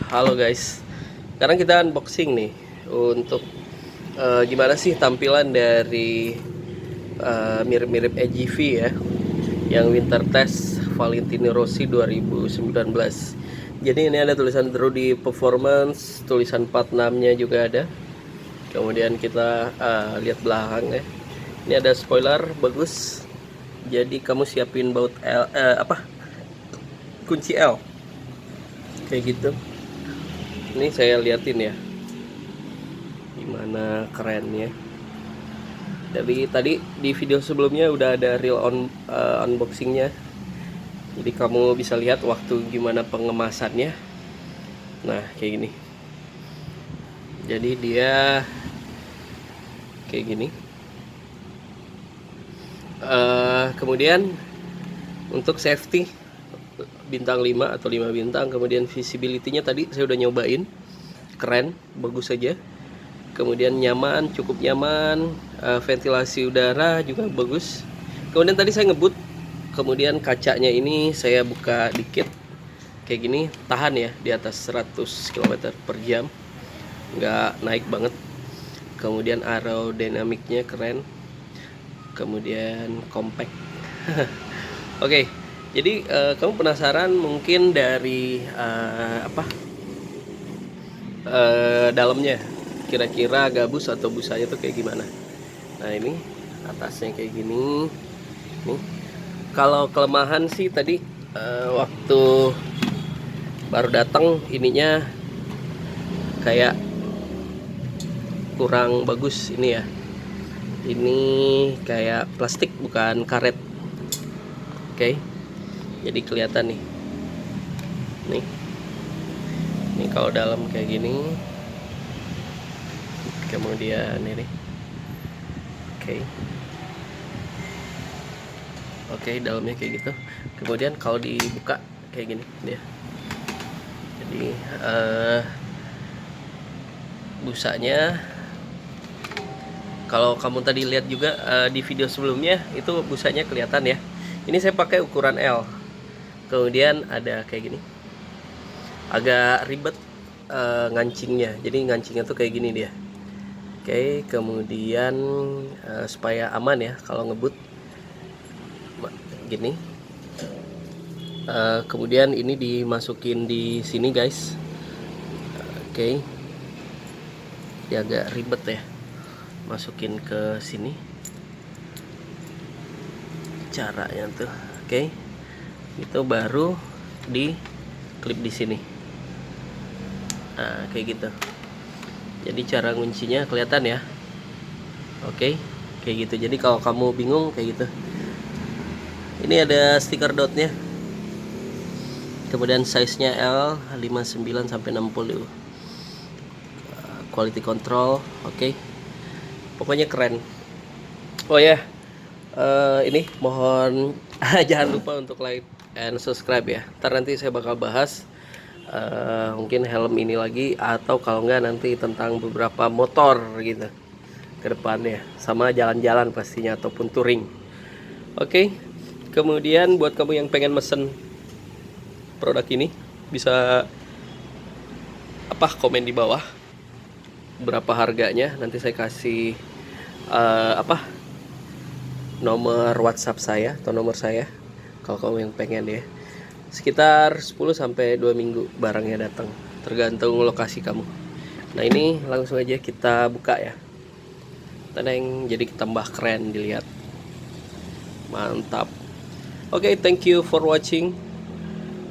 Halo guys, sekarang kita unboxing nih untuk gimana sih tampilan dari mirip-mirip AGV ya, yang winter test Valentino Rossi 2019. Jadi ini ada tulisan Rudy Performance, tulisan 46-nya juga ada. Kemudian kita lihat belakang ya. Ini ada spoiler bagus. Jadi kamu siapin baut L, kunci L kayak gitu. Ini saya liatin ya, gimana kerennya. Jadi tadi di video sebelumnya udah ada real unboxingnya, jadi kamu bisa lihat waktu gimana pengemasannya. Nah kayak gini, jadi dia kayak gini. Kemudian untuk safety bintang 5 atau 5 bintang. Kemudian visibility-nya tadi saya udah nyobain, keren, bagus saja. Kemudian nyaman, cukup nyaman. Ventilasi udara juga bagus. Kemudian tadi saya ngebut, kemudian kacanya ini saya buka dikit kayak gini, tahan ya di atas 100 km per jam, nggak naik banget. Kemudian aerodinamiknya keren, kemudian compact. Oke, jadi kamu penasaran mungkin dari dalamnya, kira-kira gabus atau busanya tuh kayak gimana. Nah ini atasnya kayak gini nih. Kalau kelemahan sih tadi waktu baru datang ininya kayak kurang bagus ini ya. Ini kayak plastik bukan karet. Oke, jadi kelihatan nih. Ini kalau dalam kayak gini. Kemudian ini. Oke, dalamnya kayak gitu. Kemudian kalau dibuka kayak gini dia. Jadi busanya, kalau kamu tadi lihat juga di video sebelumnya itu busanya kelihatan ya. Ini saya pakai ukuran L. Kemudian ada kayak gini. Agak ribet ngancingnya. Jadi ngancingnya tuh kayak gini dia. Oke, kemudian supaya aman ya kalau ngebut gini. Kemudian ini dimasukin di sini guys. Oke, dia agak ribet ya, masukin ke sini caranya tuh. Oke, itu baru di klip di sini. Nah kayak gitu. Jadi cara kuncinya kelihatan ya. Oke, kayak gitu. Jadi kalau kamu bingung kayak gitu. Ini ada stiker dotnya. Kemudian size-nya L 59 sampai 60. Quality control, oke. Pokoknya keren. Oh ya, ini mohon jangan lupa untuk like and subscribe ya. Ntar nanti saya bakal bahas mungkin helm ini lagi, atau kalau enggak nanti tentang beberapa motor gitu ke depannya, sama jalan-jalan pastinya ataupun touring. Oke. Kemudian buat kamu yang pengen mesen produk ini, bisa komen di bawah berapa harganya. Nanti saya kasih nomor WhatsApp saya atau nomor saya kalau kamu yang pengen ya. Sekitar 10 sampai 2 minggu barangnya datang, tergantung lokasi kamu. Nah ini langsung aja kita buka ya. Tenang, jadi tambah keren dilihat. Mantap. Oke, thank you for watching.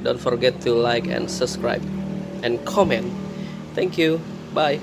Don't forget to like and subscribe and comment. Thank you. Bye.